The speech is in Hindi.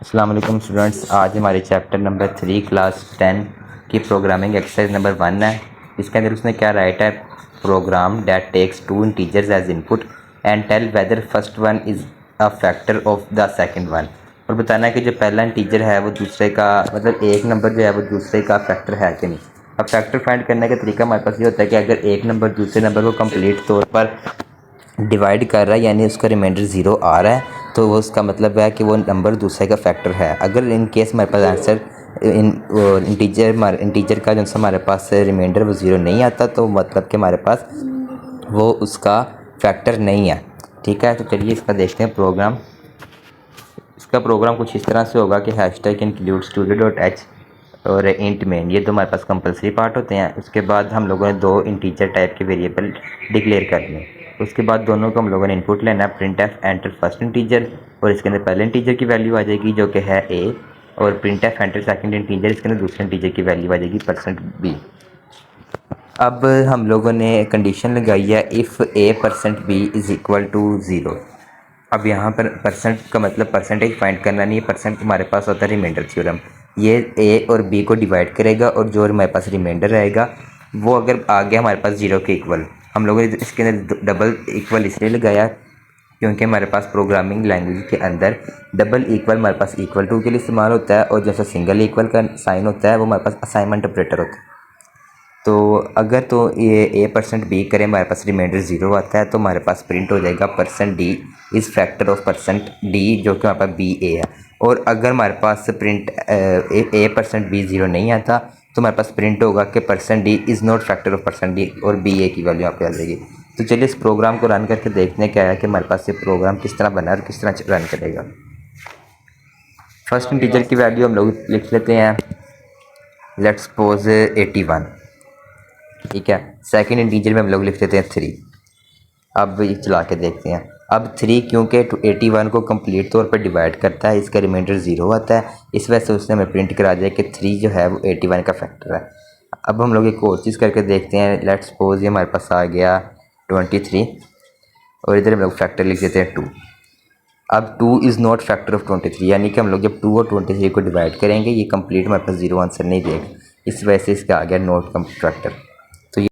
अस्सलाम वालेकुम स्टूडेंट्स। आज हमारे चैप्टर नंबर 3 क्लास 10 की प्रोग्रामिंग एक्सरसाइज नंबर 1 है। इसके अंदर उसने क्या राइट है, program that takes two integers as input and tell whether first one is a factor of the second one. और बताना है कि जो पहला इंटीजर है वो दूसरे का, मतलब एक नंबर जो है वो दूसरे का फैक्टर है कि नहीं। अब फैक्टर फाइंड करने का तरीका हमारे पास ये होता है कि अगर एक नंबर दूसरे नंबर को कंप्लीट तौर पर डिवाइड कर रहा है यानी उसका रिमाइंडर ज़ीरो आ रहा है तो वो उसका मतलब है कि वो नंबर दूसरे का फैक्टर है। अगर इन केस हमारे पास आंसर इंटीजर का जो हमारे पास रिमाइंडर वो ज़ीरो नहीं आता तो मतलब कि हमारे पास वो उसका फैक्टर नहीं है। ठीक है, तो चलिए इसका देखते हैं प्रोग्राम। इसका प्रोग्राम कुछ इस तरह से होगा कि hashtag include studio dot H और इंट मेन, ये तो हमारे पास कंपलसरी पार्ट होते हैं। उसके बाद हम लोगों ने दो इंटीजर टाइप के वेरिएबल डिक्लेयर करने। उसके बाद दोनों को हम लोगों ने इनपुट लेना है, print F enter first integer, और इसके अंदर पहले इंटीजर की वैल्यू आ जाएगी जो कि है ए, और print F enter second integer, इसके अंदर दूसरे इंटीजर की वैल्यू आ जाएगी %b। अब हम लोगों ने कंडीशन लगाई है if a%b is equal to zero. अब यहाँ पर परसेंट का मतलब परसेंटेज फाइंड करना नहीं है, परसेंट हमारे पास होता है रिमाइंडर थ्योरम। ये ए और बी को डिवाइड करेगा और जो हमारे पास रिमाइंडर रहेगा वो अगर आ गया हमारे पास ज़ीरो के इक्वल, हम लोगों ने इसके अंदर डबल इक्वल इसलिए लगाया क्योंकि हमारे पास प्रोग्रामिंग लैंग्वेज के अंदर डबल इक्वल हमारे पास इक्वल टू के लिए इस्तेमाल होता है, और जैसा सिंगल इक्वल का साइन होता है वो हमारे पास असाइनमेंट ऑपरेटर होता है। तो अगर तो ये a%b करें हमारे पास रिमाइंडर ज़ीरो आता है तो हमारे पास प्रिंट हो जाएगा %d is factor of %d जो कि हमारे पास b a है। और अगर हमारे पास प्रिंट a%b ज़ीरो नहीं आता तो हमारे पास प्रिंट होगा कि %d is not factor of %d और b a की वैल्यू यहाँ पे आ जाएगी। तो चलिए इस प्रोग्राम को रन करके देखते हैं क्या है कि हमारे पास ये प्रोग्राम किस तरह बना है और किस तरह रन करेगा। फर्स्ट इंटीजर की वैल्यू हम लोग लिख लेते हैं, लेट्स सपोज 81। ठीक है, सेकंड इंटीजर में हम लोग लिख देते हैं 3। अब ये चला के देखते हैं। अब 3 क्योंकि 81 को कंप्लीट तौर पर डिवाइड करता है, इसका रिमाइंडर ज़ीरो आता है, इस वजह से उसने हमें प्रिंट करा दिया कि 3 जो है वो 81 का फैक्टर है। अब हम लोग एक और चीज़ करके देखते हैं, लेट्स सपोज ये हमारे पास आ गया 23 और इधर हम लोग फैक्टर लिख देते हैं 2। अब 2 इज़ नॉट फैक्टर ऑफ 23, यानी कि हम लोग जब 2 और 23 को डिवाइड करेंगे ये कंप्लीट हमारे पास ज़ीरो आंसर नहीं देगा, इस वजह से इसका आ गया नॉट फैक्टर।